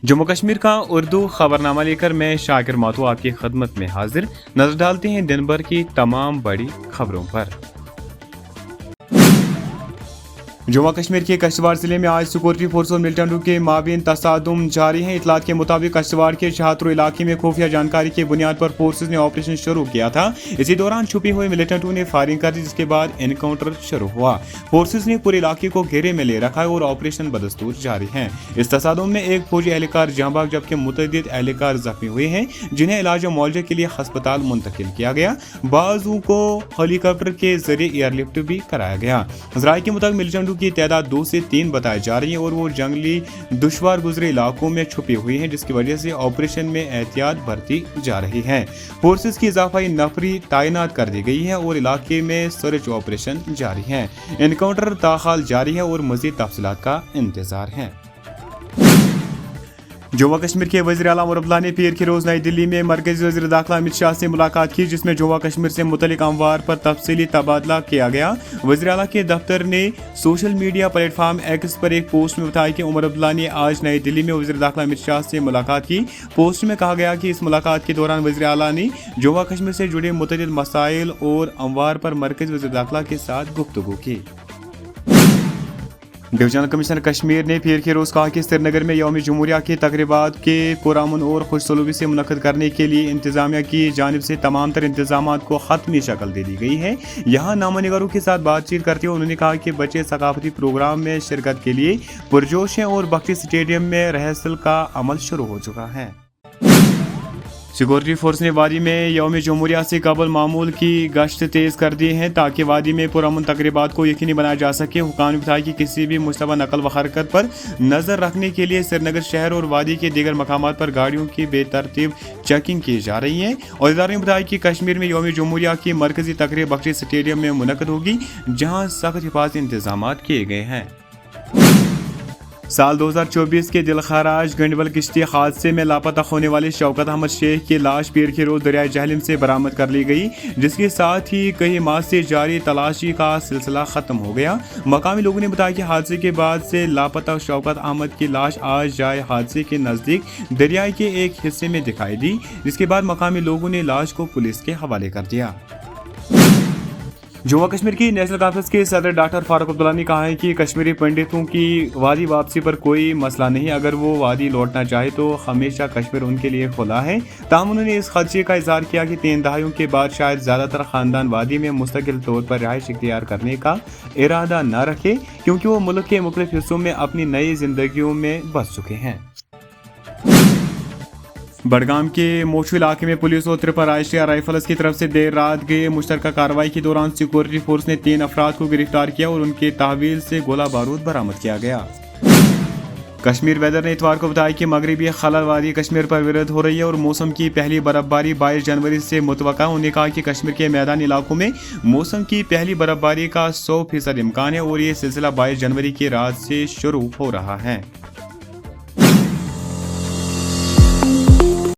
जम्मू कश्मीर का उर्दू खबरनामा लेकर मैं शाकिर माथू आपकी खदमत में हाजिर। नजर डालते हैं दिन भर की तमाम बड़ी खबरों पर। जम्मू कश्मीर के कश्तवाड़ जिले में आज सिक्योरिटी फोर्स और मिलिटेंटों के माबीन तसादुम जारी है। इतलात के मुताबिक कश्तवाड़ के शहातुर इलाके में खुफिया जानकारी की बुनियाद पर फोर्सेज ने ऑपरेशन शुरू किया था। इसी दौरान छुपे हुए मिलिटेंटों ने फायरिंग कर दी, जिसके बाद एनकाउंटर शुरू हुआ। फोर्सेज ने पूरे इलाके को घेरे में ले रखा है और ऑपरेशन बदस्तूर जारी है। इस तसादुम में एक फौजी एहलकार जाँ भाग जबकि मुतअद्दिद एहलकार जख्मी हुए हैं, जिन्हें इलाज मुआवजे के लिए अस्पताल मुंतकिल किया गया। बाज़ों को हेलीकॉप्टर के जरिए एयरलिफ्ट भी कराया गया। ज़राए के मुताबिक मिलिटेंटों की तादाद 2 से 3 बताई जा रही है और वो जंगली दुश्वार गुजरे इलाकों में छुपी हुई हैं, जिसकी वजह से ऑपरेशन में एहतियात बरती जा रही है। फोर्सेस की इजाफाई नफरी तैनात कर दी गई है और इलाके में सर्च ऑपरेशन जारी है। एनकाउंटर ताहाल जारी है और मजीद तफसीलात का इंतजार है। जम्मू कश्मीर के वज़ीर आला उमर अब्दुल्ला ने पीर के रोज़ नई दिल्ली में मरकज़ी वज़ीर दाखिला अमित शाह से मुलाकात की, जिसमें जम्मू कश्मीर से मुतल्लिक़ अमवार पर तफसीली तबादला किया गया। वज़ीर आला के दफ्तर ने सोशल मीडिया प्लेटफॉर्म एक्स पर एक पोस्ट में बताया कि उमर अब्दुल्ला ने आज नई दिल्ली में वज़ीर दाखिला अमित शाह से मुलाकात की। पोस्ट में कहा गया कि इस मुलाकात के दौरान वज़ीर आला ने जम्मू कश्मीर से जुड़े मुतअद्दिद मसाइल और अमवार पर मरकज़ी वज़ीर दाखिला के साथ गुफ्तगू की। डिवीजनल कमिश्नर कश्मीर ने पीर के रोज़ कहा कि श्रीनगर में यौम जमहूरिया की तकरीबात के पुरअमन और खुशसलूबी से मुनक़्क़द करने के लिए इंतज़ामिया की जानिब से तमाम तर इंतज़ामात को हतमी शक्ल दे दी गई है। यहाँ नामनिगारों के साथ बातचीत करते हुए उन्होंने कहा कि बच्चे सकाफती प्रोग्राम में शिरकत के लिए पुरजोश हैं और बख्शी स्टेडियम में रिहर्सल का अमल शुरू हो चुका है। सिक्योरिटी फोर्स ने वादी में यौम जमहूरिया से कबल मामूल की गश्त तेज़ कर दी है, ताकि वादी में पुरअमन तकरीबात को यकीनी बनाया जा सके। हुकाम ने बताया कि किसी भी मुश्तबा नकल व हरकत पर नज़र रखने के लिए श्रीनगर शहर और वादी के दीगर मकामात पर गाड़ियों की बेतरतीब चेकिंग की जा रही है। और इदारे ने बताया कि कश्मीर में यौम जमहूरिया की मरकजी तकरीब बख्शी स्टेडियम में मुनक़्क़द होगी, जहाँ सख्त हिफाजती इंतजाम किए गए हैं। साल 2024 के दिलखराज गंडबल किश्ती हादसे में लापता होने वाले शौकत अहमद शेख की लाश पीर के रोज़ दरियाए जहलम से बरामद कर ली गई, जिसके साथ ही कई माह से जारी तलाशी का सिलसिला ख़त्म हो गया। मकामी लोगों ने बताया कि हादसे के बाद से लापता शौकत अहमद की लाश आज जाए हादसे के नज़दीक दरिया के एक हिस्से में दिखाई दी, जिसके बाद मकामी लोगों ने लाश को पुलिस के हवाले कर दिया। जम्मू कश्मीर की नेशनल कॉन्फ्रेंस के सदर डॉक्टर फारूक अब्दुल्ला ने कहा है कि कश्मीरी पंडितों की वादी वापसी पर कोई मसला नहीं, अगर वो वादी लौटना चाहे तो हमेशा कश्मीर उनके लिए खुला है। ताहम उन्होंने इस खदशे का इजहार किया कि 3 दहाइयों के बाद शायद ज़्यादातर ख़ानदान वादी में मुस्तकिल तौर पर रिहाइश इख्तियार करने का इरादा न रखे, क्योंकि वो मुल्क के मुख्तलिफ हिस्सों में अपनी नई जिंदगियों में बस चुके हैं। बडगाम के मोशू इलाके में पुलिस और त्रिपुरा राष्ट्रीय राइफल्स की तरफ से देर रात गए मुश्तरका कार्रवाई के दौरान सिक्योरिटी फोर्स ने 3 अफराद को गिरफ्तार किया और उनके तहवील से गोला बारूद बरामद किया गया। कश्मीर वेदर ने इतवार को बताया कि मगरबी खलल वादी कश्मीर पर विरद हो रही है और मौसम की पहली बर्फबारी 22 जनवरी से मुतवक्का। उन्होंने कहा कि कश्मीर के मैदानी इलाकों में मौसम की पहली बर्फबारी का 100% इम्कान है और ये सिलसिला 22 जनवरी की रात से शुरू हो रहा है।